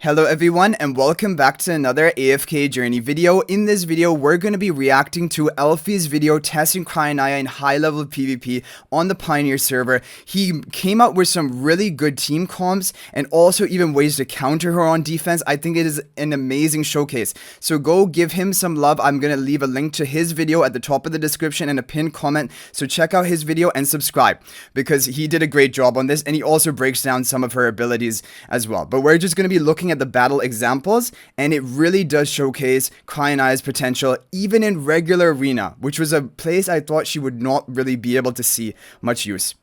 Hello everyone and welcome back to another AFK journey video. In this video, we're going to be reacting to Elfe's video testing Cryonaia in high-level PvP on the Pioneer server. He came up with some really good team comps and also even ways to counter her on defense. I think it is an amazing showcase. So go give him some love. I'm going to leave a link to his video at the top of the description and a pinned comment. So check out his video and subscribe because he did a great job on this and he also breaks down some of her abilities as well. But we're just going to be looking at the battle examples, and it really does showcase Cryonaia's potential even in regular arena, which was a place I thought she would not really be able to see much use.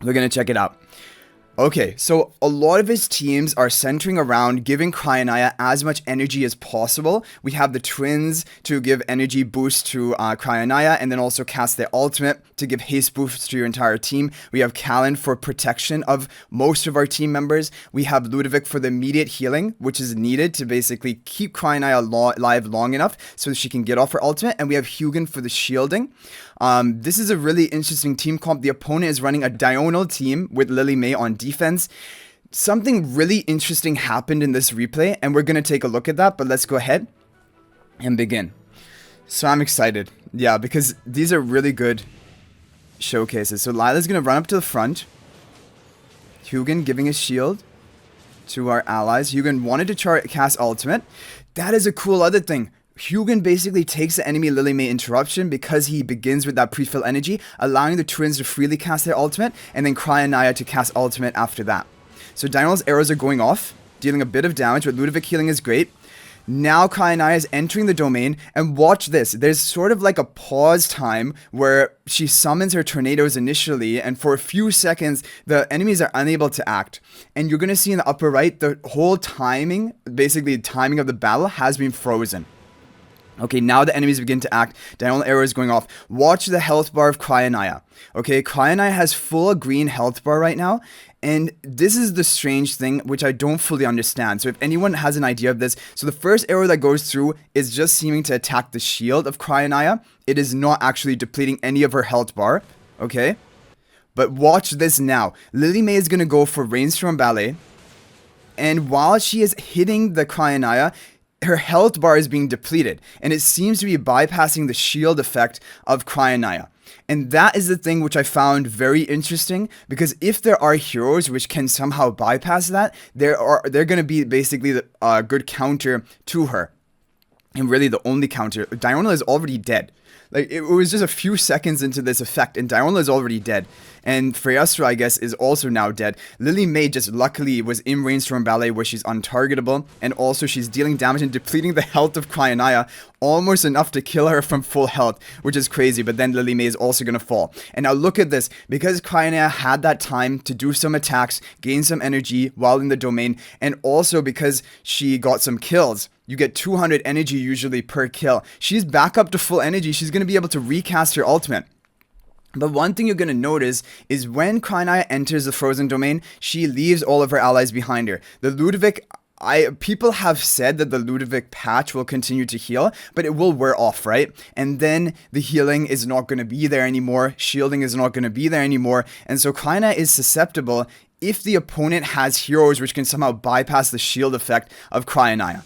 We're gonna check it out. Okay, so a lot of his teams are centering around giving Cryonaia as much energy as possible. We have the twins to give energy boost to Cryonaia and then also cast their ultimate to give haste boost to your entire team. We have Callan for protection of most of our team members. We have Ludovic for the immediate healing, which is needed to basically keep Cryonaia alive long enough so that she can get off her ultimate. And we have Hugin for the shielding. This is a really interesting team comp. The opponent is running a diagonal team with Lily May on defense. Something really interesting happened in this replay, and we're going to take a look at that, but let's go ahead and begin. So I'm excited. Yeah, because these are really good showcases. So Lila's going to run up to the front. Hugin giving a shield to our allies. Hugin wanted to cast ultimate. That is a cool other thing. Hugin basically takes the enemy Lily May interruption because he begins with that pre-fill energy, allowing the twins to freely cast their ultimate, and then Cryonaia to cast ultimate after that. So Diagonal's arrows are going off, dealing a bit of damage, but Ludovic healing is great. Now Cryonaia is entering the domain, and watch this. There's sort of like a pause time where she summons her tornadoes initially, and for a few seconds, the enemies are unable to act. And you're going to see in the upper right, the whole timing, basically the timing of the battle has been frozen. Okay, now the enemies begin to act. Diagonal arrow is going off. Watch the health bar of Cryonaia. Okay, Cryonaia has full green health bar right now. And this is the strange thing, which I don't fully understand. So if anyone has an idea of this, so the first arrow that goes through is just seeming to attack the shield of Cryonaia. It is not actually depleting any of her health bar. Okay, but watch this now. Lily May is going to go for Rainstorm Ballet. And while she is hitting the Cryonaia, her health bar is being depleted, and it seems to be bypassing the shield effect of Cryonaia. And that is the thing which I found very interesting, because if there are heroes which can somehow bypass that, they're going to be basically a good counter to her. And really the only counter. Diona is already dead. Like, it was just a few seconds into this effect, and Diona is already dead. And Freyastra, I guess, is also now dead. Lily May just luckily was in Rainstorm Ballet where she's untargetable, and also she's dealing damage and depleting the health of Cryonaia, almost enough to kill her from full health, which is crazy, but then Lily May is also going to fall. And now look at this, because Cryonaia had that time to do some attacks, gain some energy while in the domain, and also because she got some kills. You get 200 energy usually per kill. She's back up to full energy. She's going to be able to recast her ultimate. But one thing you're going to notice is when Cryonaia enters the frozen domain, she leaves all of her allies behind her. The Ludovic, people have said that the Ludovic patch will continue to heal, but it will wear off, right? And then the healing is not going to be there anymore. Shielding is not going to be there anymore. And so Cryonaia is susceptible if the opponent has heroes which can somehow bypass the shield effect of Cryonaia.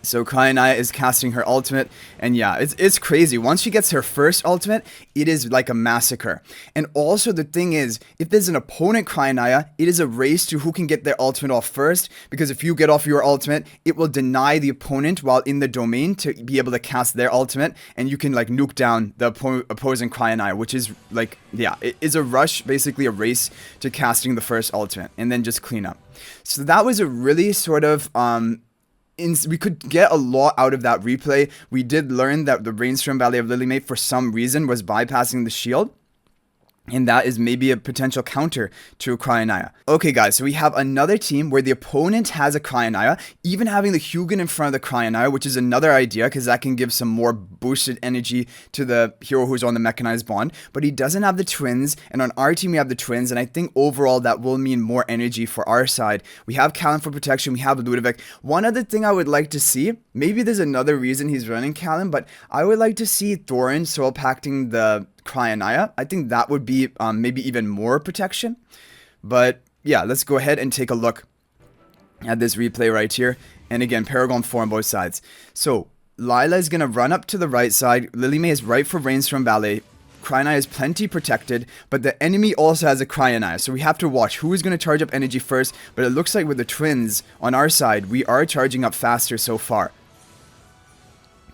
So Cryonaia is casting her ultimate, and yeah, it's crazy. Once she gets her first ultimate, it is like a massacre. And also the thing is, if there's an opponent Cryonaia, it is a race to who can get their ultimate off first, because if you get off your ultimate, it will deny the opponent while in the domain to be able to cast their ultimate, and you can like nuke down the opposing Cryonaia, which is like, yeah, it is a rush, basically a race to casting the first ultimate, and then just clean up. So that was a really sort of, we could get a lot out of that replay. We did learn that the Rainstorm Ballet of Lily May for some reason was bypassing the shield. And that is maybe a potential counter to Cryonaia. Okay guys, so we have another team where the opponent has a Cryonaia, even having the Hugin in front of the Cryonaia, which is another idea because that can give some more boosted energy to the hero who's on the mechanized bond. But he doesn't have the twins, and on our team we have the twins, and I think overall that will mean more energy for our side. We have Callan for protection, we have Ludovic. One other thing I would like to see, maybe there's another reason he's running Callan, but I would like to see Thorin soul pacting the Cryonaia. I think that would be maybe even more protection. But yeah, let's go ahead and take a look at this replay right here. And again, Paragon 4 on both sides. So Lila is going to run up to the right side. Lily May is right for Rainstorm Ballet. Cryonaia is plenty protected, but the enemy also has a Cryonaia, so we have to watch who is going to charge up energy first. But it looks like with the twins on our side, we are charging up faster so far.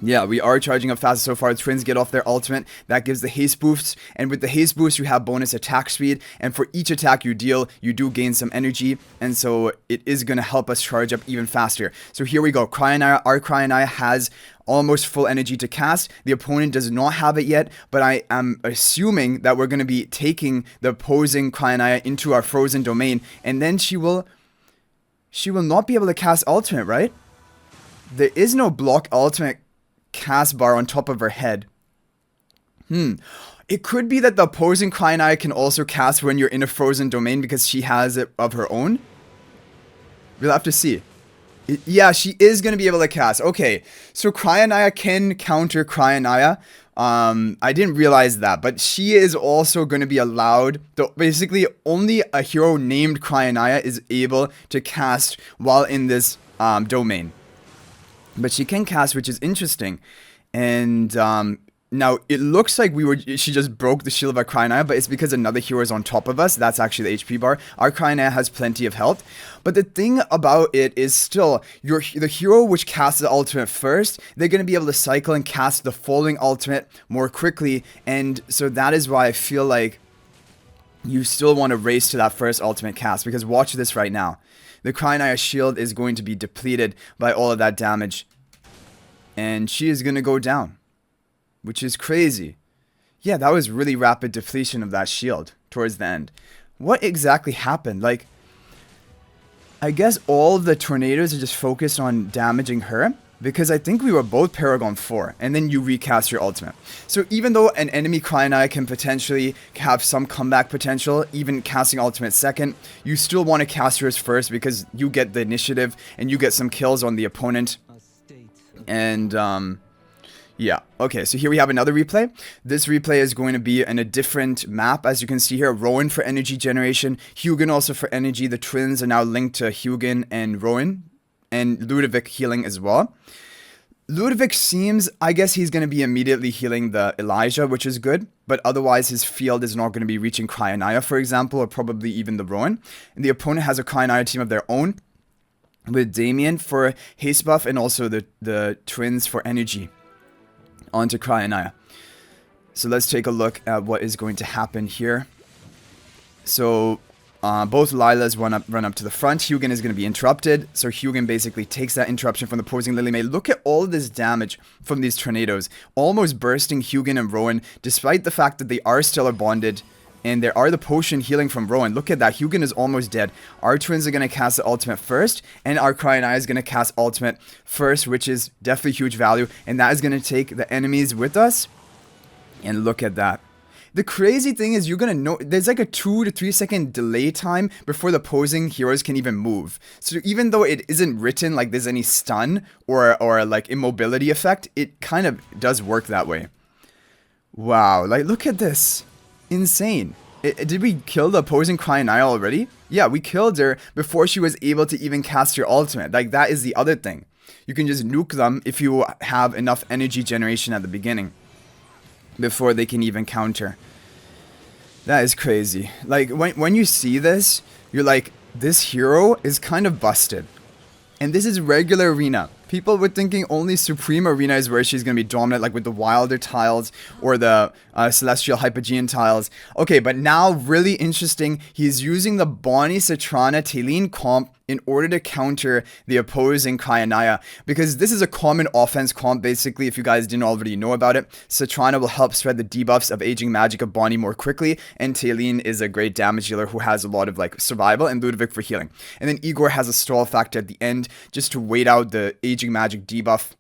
Yeah, we are charging up faster so far. The twins get off their ultimate. That gives the haste boosts. And with the haste boost, you have bonus attack speed. And for each attack you deal, you do gain some energy. And so it is going to help us charge up even faster. So here we go. Cryonaia, our Cryonaia has almost full energy to cast. The opponent does not have it yet, but I am assuming that we're going to be taking the opposing Cryonaia into our frozen domain. And then she will not be able to cast ultimate, right? There is no block ultimate cast bar on top of her head. It could be that the opposing Cryonaia can also cast when you're in a frozen domain because she has it of her own. We'll have to see. Yeah, she is going to be able to cast. Okay, so Cryonaia can counter Cryonaia. I didn't realize that, but she is also going to be allowed. Basically, only a hero named Cryonaia is able to cast while in this domain. But she can cast, which is interesting. And now it looks like she just broke the shield of our Cryonaia, but it's because another hero is on top of us. That's actually the HP bar. Our Cryonaia has plenty of health. But the thing about it is still, the hero which casts the ultimate first, they're going to be able to cycle and cast the following ultimate more quickly. And so that is why I feel like you still want to race to that first ultimate cast. Because watch this right now. The Cryonaia shield is going to be depleted by all of that damage. And she is going to go down. Which is crazy. Yeah, that was really rapid depletion of that shield towards the end. What exactly happened? Like, I guess all of the tornadoes are just focused on damaging her. Because I think we were both Paragon 4. And then you recast your ultimate. So even though an enemy Cryonaia can potentially have some comeback potential, even casting ultimate second, you still want to cast yours first because you get the initiative and you get some kills on the opponent. And, yeah. Okay, so here we have another replay. This replay is going to be in a different map. As you can see here, Rowan for energy generation. Hugin also for energy. The twins are now linked to Hugin and Rowan. And Ludovic healing as well. Ludovic seems, I guess he's going to be immediately healing the Elijah, which is good. But otherwise, his field is not going to be reaching Cryonaia, for example, or probably even the Rowan. And the opponent has a Cryonaia team of their own. With Damien for haste buff and also the twins for energy. Onto Cryonaia. So let's take a look at what is going to happen here. So both Lilas run up to the front. Hugin is going to be interrupted. So Hugin basically takes that interruption from the opposing Lily May. Look at all of this damage from these tornadoes. Almost bursting Hugin and Rowan, despite the fact that they are stellar bonded. And there are the potion healing from Rowan. Look at that. Hugin is almost dead. Our twins are going to cast the ultimate first. And our Cryonaia is going to cast ultimate first, which is definitely huge value. And that is going to take the enemies with us. And look at that. The crazy thing is you're going to know there's like a 2 to 3 second delay time before the opposing heroes can even move. So even though it isn't written like there's any stun or like immobility effect, it kind of does work that way. Wow. Like look at this. Insane. Did we kill the opposing Cryonaia already? Yeah, we killed her before she was able to even cast her ultimate. Like, that is the other thing. You can just nuke them if you have enough energy generation at the beginning. Before they can even counter. That is crazy. Like, when you see this, you're like, this hero is kind of busted. And this is regular arena. People were thinking only Supreme Arena is where she's going to be dominant, like with the Wilder tiles or the Celestial Hypogean tiles. Okay, but now really interesting, he's using the Bonnie Citrana Taline comp in order to counter the opposing Cryonaia. Because this is a common offense comp, basically, if you guys didn't already know about it. Citrana will help spread the debuffs of Aging Magic of Bonnie more quickly, and Taline is a great damage dealer who has a lot of like survival, and Ludovic for healing. And then Igor has a stall factor at the end, just to wait out the Aging Magic debuff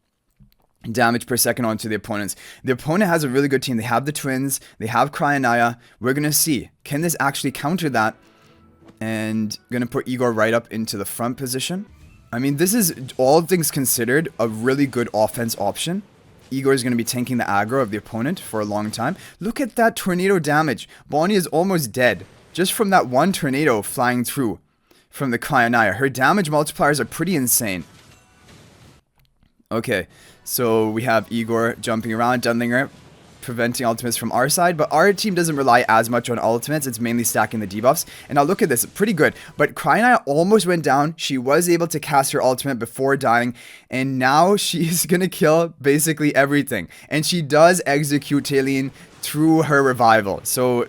damage per second onto the opponents. The opponent has a really good team. They have the twins, they have Cryonaia. We're gonna see, can this actually counter that? And gonna put Igor right up into the front position. I mean, this is, all things considered, a really good offense option. Igor is going to be tanking the aggro of the opponent for a long time. Look at that tornado damage. Bonnie is almost dead just from that one tornado flying through. from the Cryonaia. Her damage multipliers are pretty insane. Okay, so we have Igor jumping around, Dunlinger preventing ultimates from our side, but our team doesn't rely as much on ultimates. It's mainly stacking the debuffs. And now look at this, pretty good. But Cryonaia almost went down. She was able to cast her ultimate before dying, and now she's gonna kill basically everything. And she does execute Talene through her revival. So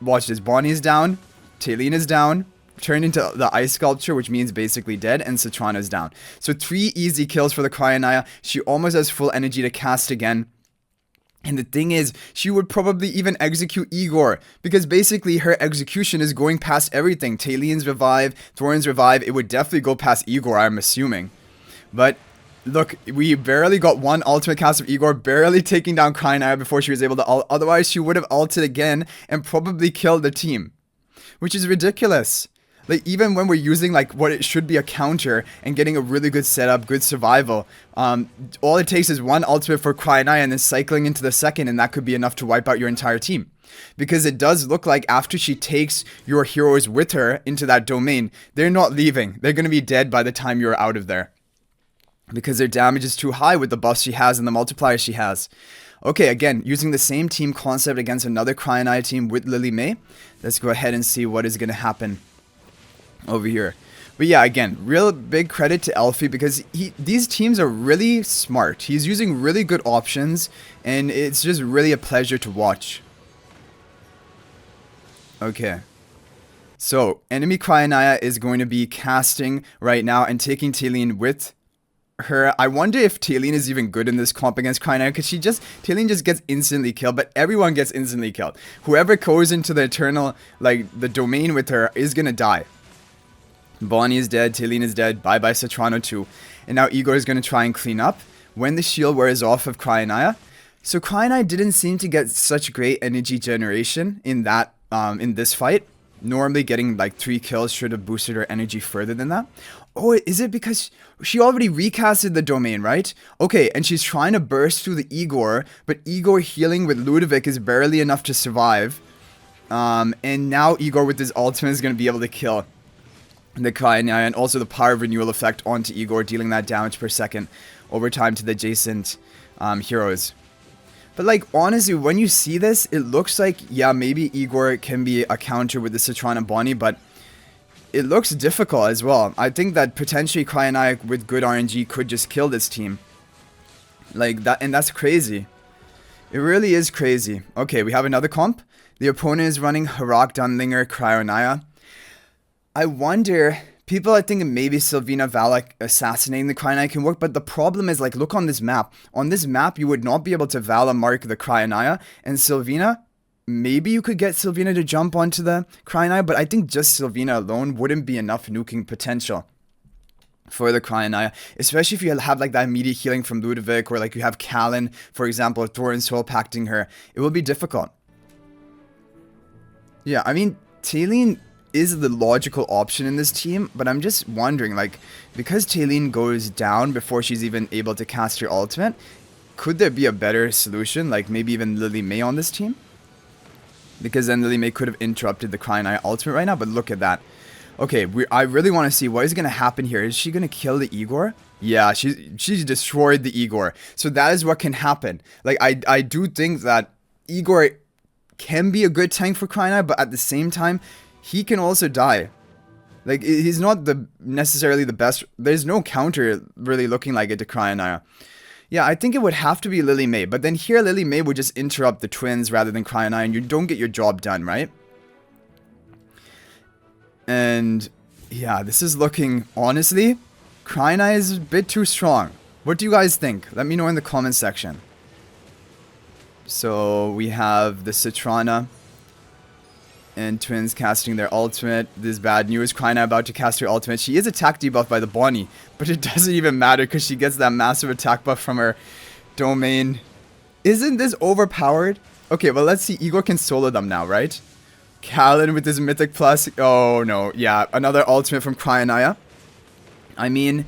watch this. Bonnie is down, Talene is down, turned into the ice sculpture, which means basically dead, and Citrana's down. So 3 easy kills for the Cryonaia. She almost has full energy to cast again. And the thing is, she would probably even execute Igor, because basically her execution is going past everything. Talene's revive, Thorin's revive, it would definitely go past Igor, I'm assuming. But look, we barely got one ultimate cast of Igor, barely taking down Cryonaia before she was able to ult. Otherwise, she would have ulted again and probably killed the team, which is ridiculous. Like, even when we're using, like, what it should be a counter and getting a really good setup, good survival, all it takes is one ultimate for Cryonaia and then cycling into the second, and that could be enough to wipe out your entire team. Because it does look like after she takes your heroes with her into that domain, they're not leaving. They're going to be dead by the time you're out of there, because their damage is too high with the buffs she has and the multipliers she has. Okay, again, using the same team concept against another Cryonaia team with Lily May. Let's go ahead and see what is going to happen over here. But yeah, again, real big credit to Elfe, because these teams are really smart. He's using really good options, and it's just really a pleasure to watch. Okay. So, enemy Cryonaia is going to be casting right now and taking Talene with her. I wonder if Talene is even good in this comp against Cryonaia, because Talene just gets instantly killed, but everyone gets instantly killed. Whoever goes into the eternal, like, the domain with her is gonna die. Bonnie is dead, Talene is dead, bye-bye Citrano too. And now Igor is going to try and clean up when the shield wears off of Cryonaia. So Cryonaia didn't seem to get such great energy generation in that in this fight. Normally getting like 3 kills should have boosted her energy further than that. Oh, is it because she already recasted the domain, right? Okay, and she's trying to burst through the Igor, but Igor healing with Ludovic is barely enough to survive. And now Igor with his ultimate is going to be able to kill the Cryonaia, and also the power renewal effect onto Igor, dealing that damage per second over time to the adjacent heroes. But like, honestly, when you see this, it looks like, yeah, maybe Igor can be a counter with the Citrana Bonnie, but it looks difficult as well. I think that potentially Cryonaia with good RNG could just kill this team. Like that, and that's crazy. It really is crazy. Okay, we have another comp. The opponent is running Harak, Dunlinger, Cryonaia. I wonder, people are thinking maybe Sylvina Valak assassinating the Cryonaia can work, but the problem is, like, look on this map. On this map, you would not be able to Vala mark the Cryonaia, and Sylvina, maybe you could get Sylvina to jump onto the Cryonaia, but I think just Sylvina alone wouldn't be enough nuking potential for the Cryonaia, especially if you have, like, that immediate healing from Ludovic, or, like, you have Callan, for example, or Thorin soul pacting her. It will be difficult. Yeah, I mean, Talene is the logical option in this team, but I'm just wondering, like, because Talene goes down before she's even able to cast her ultimate, could there be a better solution, like maybe even Lily May on this team? Because then Lily May could have interrupted the Cryonaia ultimate right now, but look at that. Okay, I really want to see what is going to happen here. Is she going to kill the Igor? Yeah, she's destroyed the Igor. So that is what can happen. Like, I do think that Igor can be a good tank for Cryonaia, but at the same time, he can also die. Like, he's not necessarily the best. There's no counter really looking like it to Cryonaia. Yeah, I think it would have to be Lily May. But then here, Lily May would just interrupt the twins rather than Cryonaia, and you don't get your job done, right? And yeah, this is looking, honestly, Cryonaia is a bit too strong. What do you guys think? Let me know in the comment section. So we have the Citrana and twins casting their ultimate. This is bad news. Cryonaia about to cast her ultimate. She is attack debuffed by the Bonnie, but it doesn't even matter because she gets that massive attack buff from her domain. Isn't this overpowered? Okay, well, let's see. Igor can solo them now, right? Callan with his mythic plus. Oh no, yeah, another ultimate from Cryonaia. I mean,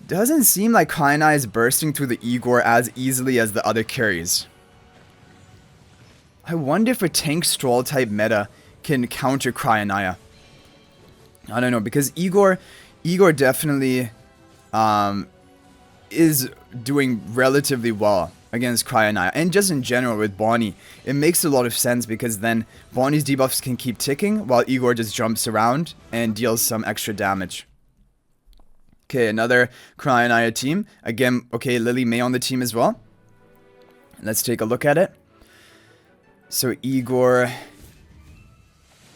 doesn't seem like Cryonaia is bursting through the Igor as easily as the other carries. I wonder if a tank stroll type meta can counter Cryonaia. I don't know, because Igor definitely is doing relatively well against Cryonaia, and just in general with Bonnie. It makes a lot of sense because then Bonnie's debuffs can keep ticking while Igor just jumps around and deals some extra damage. Okay, another Cryonaia team. Again, okay, Lily May on the team as well. Let's take a look at it. So Igor...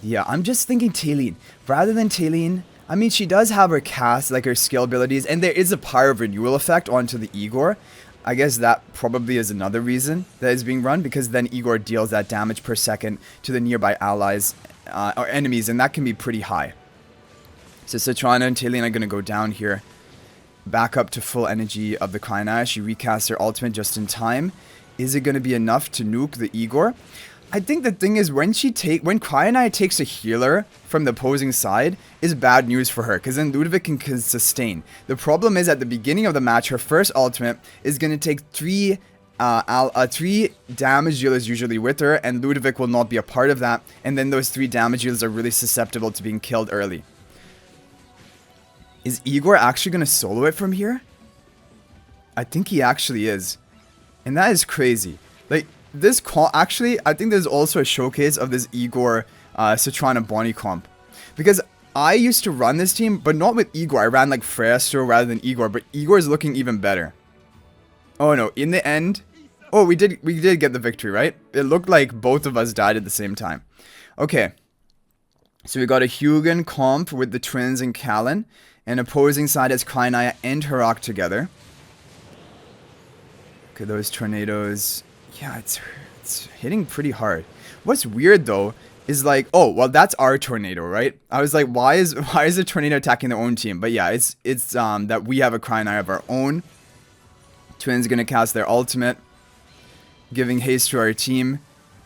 Yeah, I'm just thinking Talene. Rather than Talene, I mean, she does have her cast, like her skill abilities, and there is a Pyre of Renewal effect onto the Igor. I guess that probably is another reason that is being run, because then Igor deals that damage per second to the nearby allies or enemies, and that can be pretty high. So Citrana and Talene are going to go down here. Back up to full energy of the Cryonaia. She recasts her ultimate just in time. Is it going to be enough to nuke the Igor? I think the thing is, when Cryonaia takes a healer from the opposing side, is bad news for her, because then Ludovic can sustain. The problem is, at the beginning of the match, her first ultimate is going to take 3 damage dealers usually with her, and Ludovic will not be a part of that, and then those 3 damage dealers are really susceptible to being killed early. Is Igor actually going to solo it from here? I think he actually is. And that is crazy. Like, this actually, I think there's also a showcase of this Igor Citrana Bonnie comp. Because I used to run this team, but not with Igor. I ran like Freyaster rather than Igor, but Igor is looking even better. Oh no, in the end... Oh, we did get the victory, right? It looked like both of us died at the same time. Okay. So we got a Hugin comp with the twins and Callan. And opposing side has Cryonaia and Heroic together. Okay, those tornadoes... Yeah, it's hitting pretty hard. What's weird though is like, oh, well, that's our tornado, right? I was like, why is the tornado attacking their own team? But yeah, it's that we have a Cryonaia of our own. Twins gonna cast their ultimate, giving haste to our team.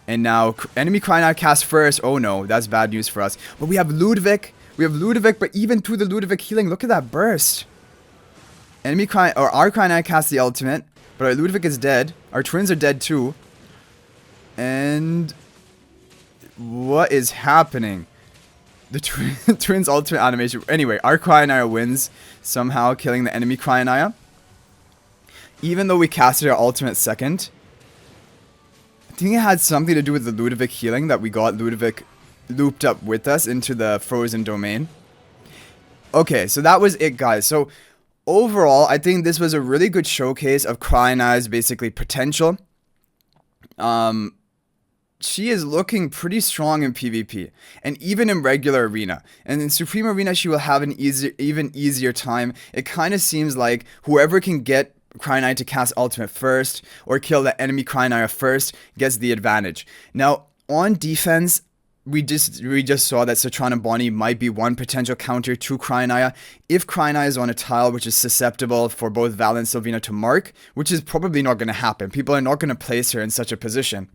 And now enemy Cryonaia cast first. Oh no, that's bad news for us. But we have Ludovic. But even through the Ludovic healing, look at that burst. Our Cryonaia casts the ultimate, but our Ludovic is dead. Our twins are dead too. And what is happening? The twins ultimate animation. Anyway, our Cryonaia wins, somehow killing the enemy Cryonaia. Even though we casted our ultimate second. I think it had something to do with the Ludovic healing, that we got Ludovic looped up with us into the frozen domain. Okay, so that was it, guys. So overall, I think this was a really good showcase of Cryonaia's basically potential. She is looking pretty strong in PvP, and even in regular arena. And in Supreme Arena, she will have an even easier time. It kind of seems like whoever can get Cryonaia to cast ultimate first, or kill the enemy Cryonaia first, gets the advantage. Now, on defense, we just saw that Citrana Bonnie might be one potential counter to Cryonaia. If Cryonaia is on a tile which is susceptible for both Val and Sylvina to mark, which is probably not going to happen. People are not going to place her in such a position.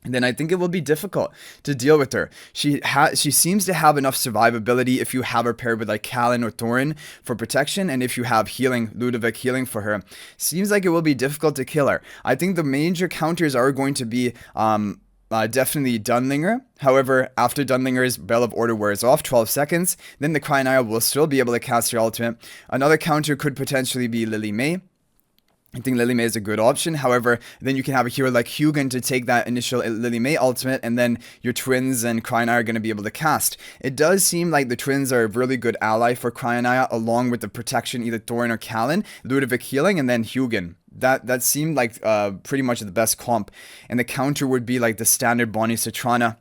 Then I think it will be difficult to deal with her. She seems to have enough survivability if you have her paired with like Callan or Thorin for protection, and if you have healing, Ludovic healing for her. Seems like it will be difficult to kill her. I think the major counters are going to be definitely Dunlinger. However, after Dunlinger's Bell of Order wears off, 12 seconds, then the Cryonaia will still be able to cast her ultimate. Another counter could potentially be Lily May. I think Lily May is a good option. However, then you can have a hero like Hugin to take that initial Lily May ultimate, and then your twins and Cryonaia are going to be able to cast. It does seem like the twins are a really good ally for Cryonaia, along with the protection, either Thorin or Callan, Ludovic healing, and then Hugin. That seemed like pretty much the best comp. And the counter would be like the standard Bonnie Citrana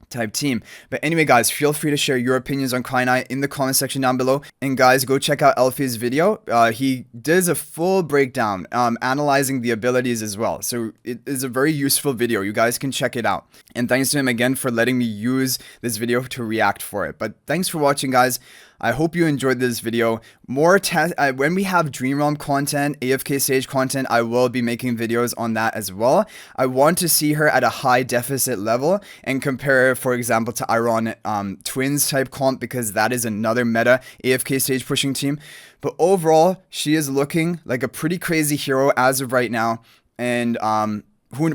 type team. But anyway, guys, feel free to share your opinions on Cryonaia in the comment section down below. And guys, go check out Elfe's video. He does a full breakdown, analyzing the abilities as well. So it is a very useful video. You guys can check it out. And thanks to him again for letting me use this video to react for it. But thanks for watching, guys. I hope you enjoyed this video. More when we have Dream Realm content, AFK stage content, I will be making videos on that as well. I want to see her at a high deficit level and compare her, for example, to Iron Twins type comp, because that is another meta AFK stage pushing team. But overall, she is looking like a pretty crazy hero as of right now. And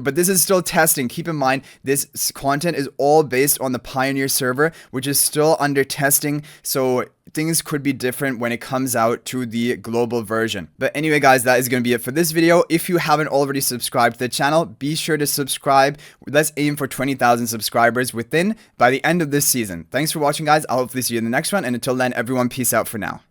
but this is still testing. Keep in mind, this content is all based on the Pioneer server, which is still under testing. So things could be different when it comes out to the global version. But anyway, guys, that is going to be it for this video. If you haven't already subscribed to the channel, be sure to subscribe. Let's aim for 20,000 subscribers by the end of this season. Thanks for watching, guys. I'll hopefully see you in the next one. And until then, everyone, peace out for now.